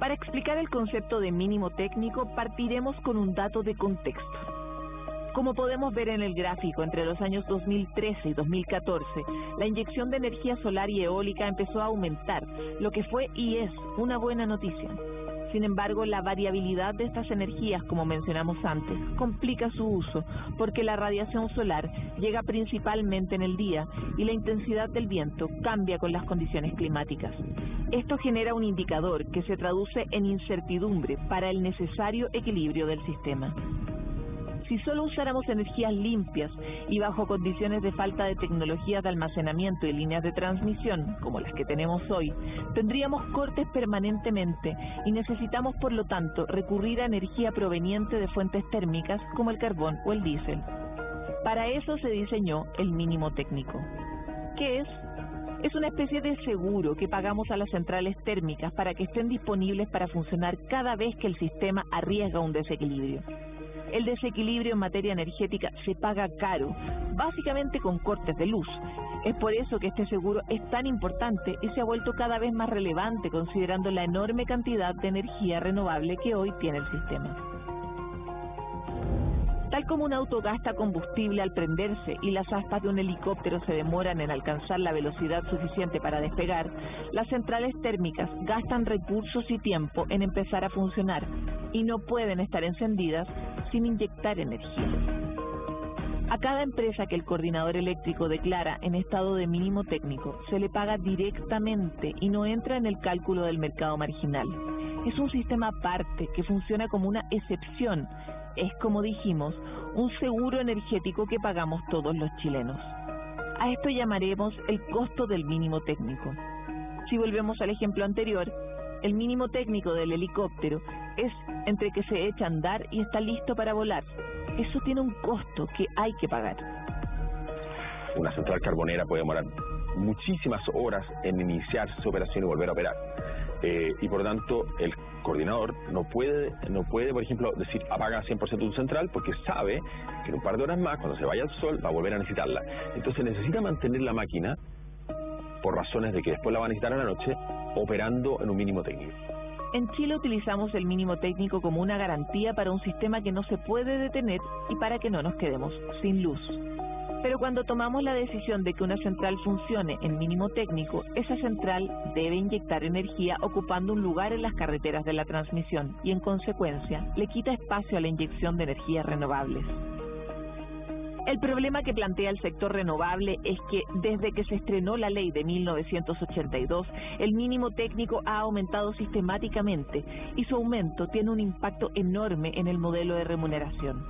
Para explicar el concepto de mínimo técnico, partiremos con un dato de contexto. Como podemos ver en el gráfico, entre los años 2013 y 2014, la inyección de energía solar y eólica empezó a aumentar, lo que fue y es una buena noticia. Sin embargo, la variabilidad de estas energías, como mencionamos antes, complica su uso, porque la radiación solar llega principalmente en el día y la intensidad del viento cambia con las condiciones climáticas. Esto genera un indicador que se traduce en incertidumbre para el necesario equilibrio del sistema. Si solo usáramos energías limpias y bajo condiciones de falta de tecnologías de almacenamiento y líneas de transmisión, como las que tenemos hoy, tendríamos cortes permanentemente y necesitamos, por lo tanto, recurrir a energía proveniente de fuentes térmicas como el carbón o el diésel. Para eso se diseñó el mínimo técnico. ¿Qué es? Es una especie de seguro que pagamos a las centrales térmicas para que estén disponibles para funcionar cada vez que el sistema arriesga un desequilibrio. El desequilibrio en materia energética se paga caro, básicamente con cortes de luz. Es por eso que este seguro es tan importante y se ha vuelto cada vez más relevante considerando la enorme cantidad de energía renovable que hoy tiene el sistema. Tal como un auto gasta combustible al prenderse y las aspas de un helicóptero se demoran en alcanzar la velocidad suficiente para despegar, las centrales térmicas gastan recursos y tiempo en empezar a funcionar y no pueden estar encendidas sin inyectar energía. A cada empresa que el coordinador eléctrico declara en estado de mínimo técnico se le paga directamente y no entra en el cálculo del mercado marginal. Es un sistema aparte que funciona como una excepción. Es, como dijimos, un seguro energético que pagamos todos los chilenos. A esto llamaremos el costo del mínimo técnico. Si volvemos al ejemplo anterior, el mínimo técnico del helicóptero es entre que se echa a andar y está listo para volar. Eso tiene un costo que hay que pagar. Una central carbonera puede demorar muchísimas horas en iniciar su operación y volver a operar. Y por lo tanto, el coordinador no puede, por ejemplo, decir apaga 100% tu central porque sabe que en un par de horas más, cuando se vaya el sol, va a volver a necesitarla. Entonces necesita mantener la máquina, por razones de que después la va a necesitar a la noche, operando en un mínimo técnico. En Chile utilizamos el mínimo técnico como una garantía para un sistema que no se puede detener y para que no nos quedemos sin luz. Pero cuando tomamos la decisión de que una central funcione en mínimo técnico, esa central debe inyectar energía ocupando un lugar en las carreteras de la transmisión y, en consecuencia, le quita espacio a la inyección de energías renovables. El problema que plantea el sector renovable es que desde que se estrenó la ley de 1982, el mínimo técnico ha aumentado sistemáticamente y su aumento tiene un impacto enorme en el modelo de remuneración.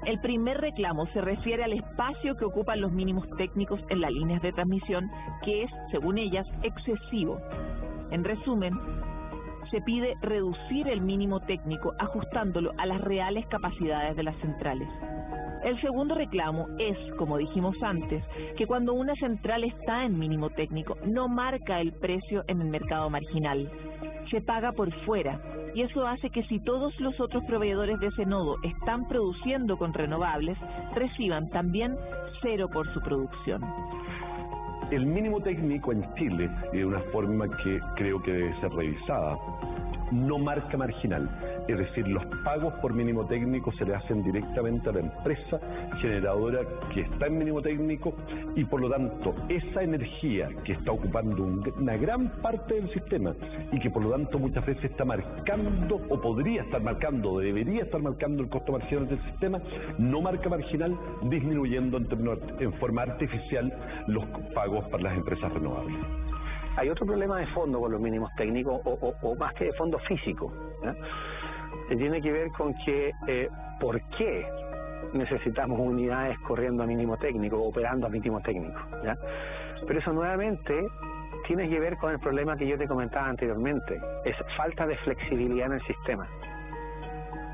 El primer reclamo se refiere al espacio que ocupan los mínimos técnicos en las líneas de transmisión, que es, según ellas, excesivo. En resumen, se pide reducir el mínimo técnico ajustándolo a las reales capacidades de las centrales. El segundo reclamo es, como dijimos antes, que cuando una central está en mínimo técnico no marca el precio en el mercado marginal, se paga por fuera, y eso hace que si todos los otros proveedores de ese nodo están produciendo con renovables, reciban también cero por su producción. El mínimo técnico en Chile, de una forma que creo que debe ser revisada, no marca marginal, es decir, los pagos por mínimo técnico se le hacen directamente a la empresa generadora que está en mínimo técnico y por lo tanto esa energía que está ocupando una gran parte del sistema y que por lo tanto muchas veces está marcando o podría estar marcando o debería estar marcando el costo marginal del sistema, no marca marginal, disminuyendo en forma artificial los pagos para las empresas renovables. Hay otro problema de fondo con los mínimos técnicos, o más que de fondo físico, ¿ya? Que tiene que ver con que ¿por qué necesitamos unidades corriendo a mínimo técnico, operando a mínimo técnico? ¿Ya? Pero eso nuevamente tiene que ver con el problema que yo te comentaba anteriormente, es falta de flexibilidad en el sistema,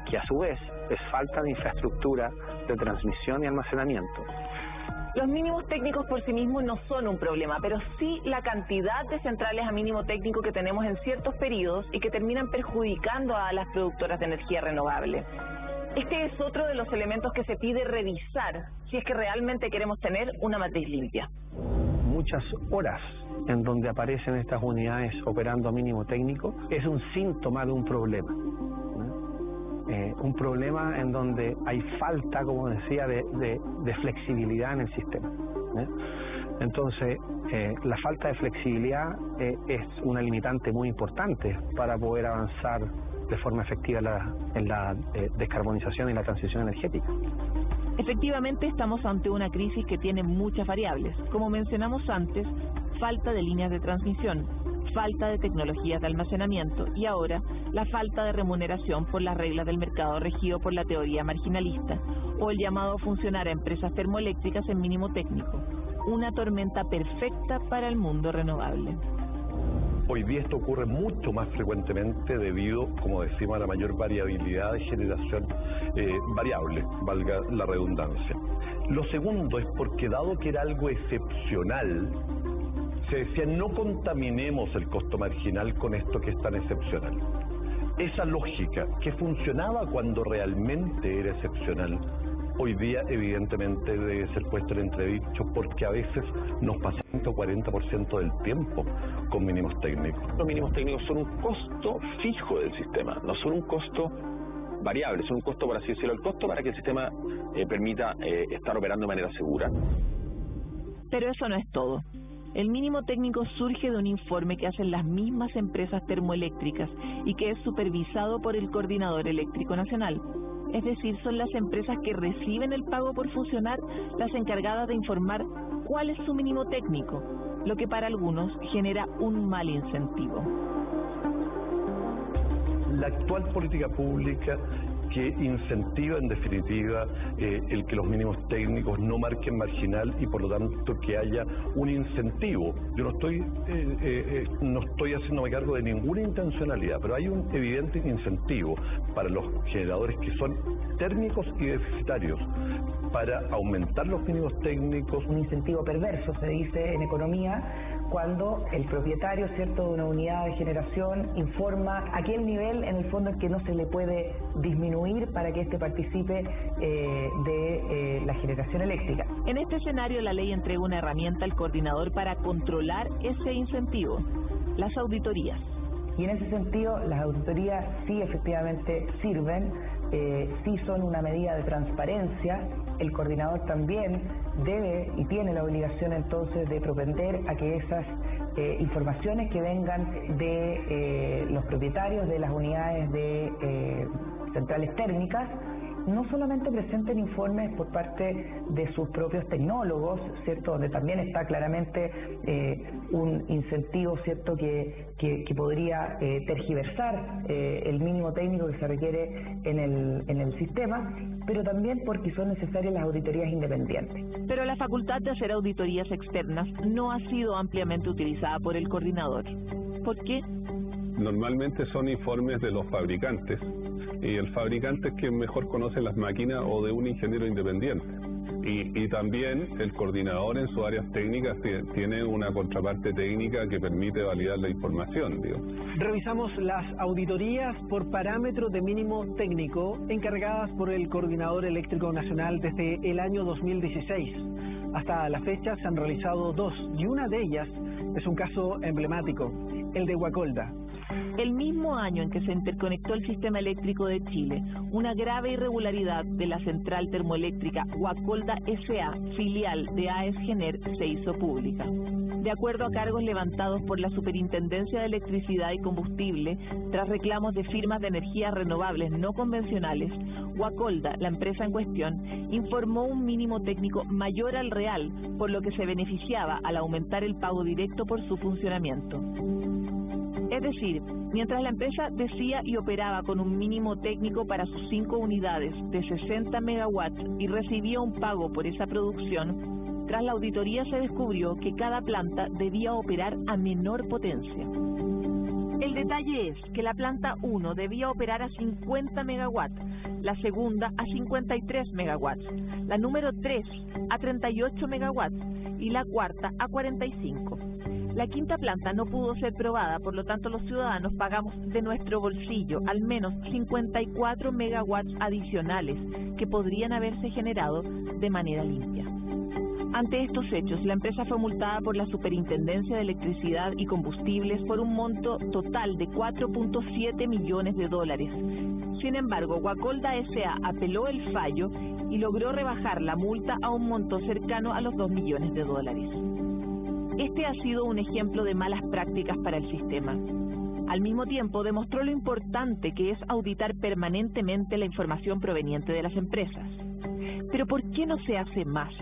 que a su vez es falta de infraestructura de transmisión y almacenamiento. Los mínimos técnicos por sí mismos no son un problema, pero sí la cantidad de centrales a mínimo técnico que tenemos en ciertos periodos y que terminan perjudicando a las productoras de energía renovable. Este es otro de los elementos que se pide revisar si es que realmente queremos tener una matriz limpia. Muchas horas en donde aparecen estas unidades operando a mínimo técnico es un síntoma de un problema. Un problema en donde hay falta, como decía, de flexibilidad en el sistema. Entonces, la falta de flexibilidad es una limitante muy importante para poder avanzar de forma efectiva en la descarbonización y la transición energética. Efectivamente, estamos ante una crisis que tiene muchas variables. Como mencionamos antes, falta de líneas de transmisión, falta de tecnologías de almacenamiento y ahora la falta de remuneración por las reglas del mercado regido por la teoría marginalista o el llamado a funcionar a empresas termoeléctricas en mínimo técnico. Una tormenta perfecta para el mundo renovable. Hoy día esto ocurre mucho más frecuentemente debido, como decimos, a la mayor variabilidad de generación variable, valga la redundancia. Lo segundo es porque, dado que era algo excepcional, se decía no contaminemos el costo marginal con esto que es tan excepcional. Esa lógica que funcionaba cuando realmente era excepcional, hoy día evidentemente debe ser puesto en entredicho porque a veces nos pasa el 40% del tiempo con mínimos técnicos. Los mínimos técnicos son un costo fijo del sistema, no son un costo variable, son un costo, por así decirlo, el costo para que el sistema permita estar operando de manera segura. Pero eso no es todo. El mínimo técnico surge de un informe que hacen las mismas empresas termoeléctricas y que es supervisado por el Coordinador Eléctrico Nacional. Es decir, son las empresas que reciben el pago por funcionar las encargadas de informar cuál es su mínimo técnico, lo que para algunos genera un mal incentivo. La actual política pública que incentiva en definitiva el que los mínimos técnicos no marquen marginal y por lo tanto que haya un incentivo. Yo no estoy haciéndome cargo de ninguna intencionalidad, pero hay un evidente incentivo para los generadores que son térmicos y deficitarios para aumentar los mínimos técnicos. Un incentivo perverso, se dice en economía, cuando el propietario, cierto, de una unidad de generación informa aquel nivel en el fondo en que no se le puede disminuir para que éste participe de la generación eléctrica. En este escenario, la ley entrega una herramienta al coordinador para controlar ese incentivo: las auditorías. Y en ese sentido, las auditorías sí efectivamente sirven, sí son una medida de transparencia. El coordinador también debe y tiene la obligación entonces de propender a que esas informaciones que vengan de los propietarios de las unidades de centrales térmicas no solamente presenten informes por parte de sus propios tecnólogos, ¿cierto?, donde también está claramente un incentivo, ¿cierto?, que podría tergiversar el mínimo técnico que se requiere en el sistema, pero también porque son necesarias las auditorías independientes. Pero la facultad de hacer auditorías externas no ha sido ampliamente utilizada por el coordinador. ¿Por qué? Normalmente son informes de los fabricantes, y el fabricante es quien mejor conoce las máquinas o de un ingeniero independiente. Y también el coordinador en sus áreas técnicas tiene una contraparte técnica que permite validar la información. Revisamos las auditorías por parámetros de mínimo técnico encargadas por el Coordinador Eléctrico Nacional desde el año 2016. Hasta la fecha se han realizado 2 y una de ellas es un caso emblemático, el de Guacolda. El mismo año en que se interconectó el sistema eléctrico de Chile, una grave irregularidad de la central termoeléctrica Guacolda S.A., filial de AES Gener, se hizo pública. De acuerdo a cargos levantados por la Superintendencia de Electricidad y Combustible, tras reclamos de firmas de energías renovables no convencionales, Guacolda, la empresa en cuestión, informó un mínimo técnico mayor al real, por lo que se beneficiaba al aumentar el pago directo por su funcionamiento. Es decir, mientras la empresa decía y operaba con un mínimo técnico para sus 5 unidades de 60 megawatts y recibía un pago por esa producción, tras la auditoría se descubrió que cada planta debía operar a menor potencia. El detalle es que la planta 1 debía operar a 50 megawatts, la segunda a 53 megawatts, la número 3 a 38 megawatts y la cuarta a 45. La quinta planta no pudo ser probada, por lo tanto los ciudadanos pagamos de nuestro bolsillo al menos 54 megawatts adicionales que podrían haberse generado de manera limpia. Ante estos hechos, la empresa fue multada por la Superintendencia de Electricidad y Combustibles por un monto total de $4.7 millones. Sin embargo, Guacolda S.A. apeló el fallo y logró rebajar la multa a un monto cercano a los $2 millones. Este ha sido un ejemplo de malas prácticas para el sistema. Al mismo tiempo, demostró lo importante que es auditar permanentemente la información proveniente de las empresas. Pero ¿por qué no se hace más?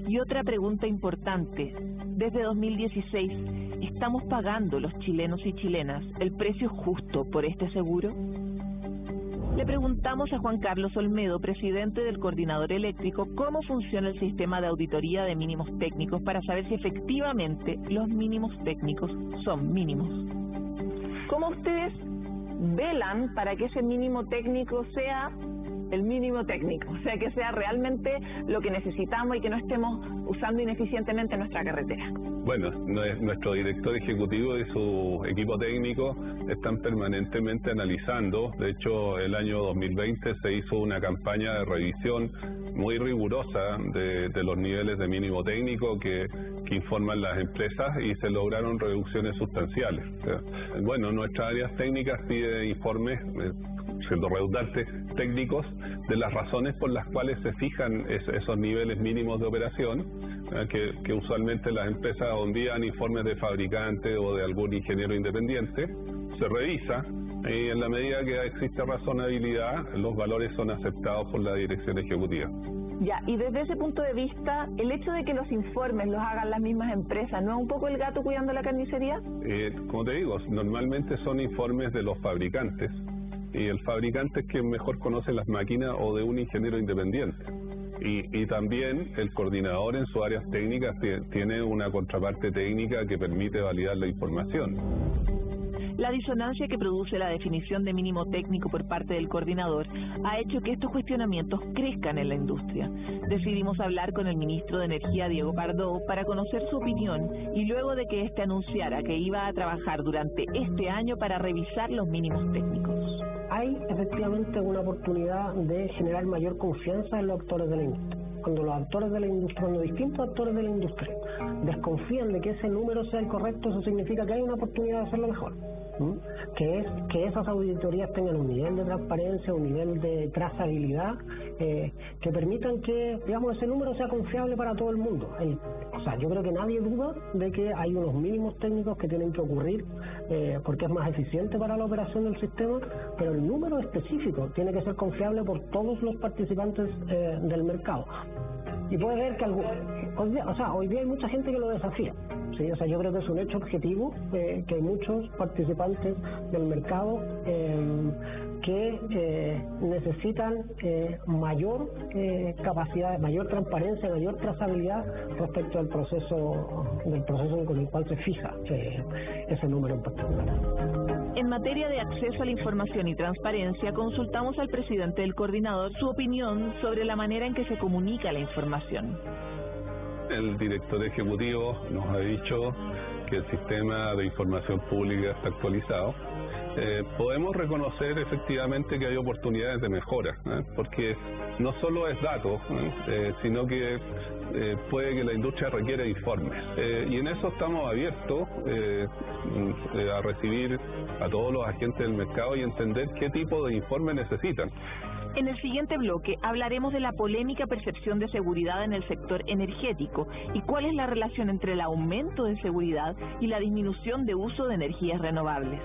Y otra pregunta importante, desde 2016, ¿estamos pagando los chilenos y chilenas el precio justo por este seguro? Le preguntamos a Juan Carlos Olmedo, presidente del Coordinador Eléctrico, cómo funciona el sistema de auditoría de mínimos técnicos para saber si efectivamente los mínimos técnicos son mínimos. ¿Cómo ustedes velan para que ese mínimo técnico sea el mínimo técnico? O sea, que sea realmente lo que necesitamos y que no estemos usando ineficientemente nuestra carretera. Bueno, nuestro director ejecutivo y su equipo técnico están permanentemente analizando. De hecho, el año 2020 se hizo una campaña de revisión muy rigurosa de los niveles de mínimo técnico que informan las empresas y se lograron reducciones sustanciales. O sea, bueno, nuestras áreas técnicas piden informes, siendo redundante, técnicos de las razones por las cuales se fijan esos niveles mínimos de operación, que usualmente las empresas envían informes de fabricante o de algún ingeniero independiente, se revisa y en la medida que existe razonabilidad los valores son aceptados por la dirección ejecutiva. Ya, y desde ese punto de vista, el hecho de que los informes los hagan las mismas empresas, ¿no es un poco el gato cuidando la carnicería? Como te digo, normalmente son informes de los fabricantes y el fabricante es quien mejor conoce las máquinas o de un ingeniero independiente. Y también el coordinador en sus áreas técnicas tiene una contraparte técnica que permite validar la información. La disonancia que produce la definición de mínimo técnico por parte del coordinador ha hecho que estos cuestionamientos crezcan en la industria. Decidimos hablar con el ministro de Energía, Diego Pardo, para conocer su opinión y luego de que éste anunciara que iba a trabajar durante este año para revisar los mínimos técnicos. Hay efectivamente una oportunidad de generar mayor confianza en los actores de la industria. Cuando los actores de la industria, cuando distintos actores de la industria desconfían de que ese número sea el correcto, eso significa que hay una oportunidad de hacerlo mejor. Que esas auditorías tengan un nivel de transparencia, un nivel de trazabilidad que permitan que, digamos, ese número sea confiable para todo el mundo. O sea, yo creo que nadie duda de que hay unos mínimos técnicos que tienen que ocurrir porque es más eficiente para la operación del sistema, pero el número específico tiene que ser confiable por todos los participantes del mercado. Y puede ver que hoy día hay mucha gente que lo desafía. Sí, o sea, yo creo que es un hecho objetivo que hay muchos participantes del mercado que necesitan mayor capacidad, mayor transparencia, mayor trazabilidad respecto al proceso con el cual se fija ese número en particular. En materia de acceso a la información y transparencia, consultamos al presidente del coordinador su opinión sobre la manera en que se comunica la información. El director ejecutivo nos ha dicho que el sistema de información pública está actualizado. Podemos reconocer efectivamente que hay oportunidades de mejora, porque no solo es datos, sino que puede que la industria requiere informes. Y en eso estamos abiertos a recibir a todos los agentes del mercado y entender qué tipo de informes necesitan. En el siguiente bloque hablaremos de la polémica percepción de seguridad en el sector energético y cuál es la relación entre el aumento de seguridad y la disminución de uso de energías renovables.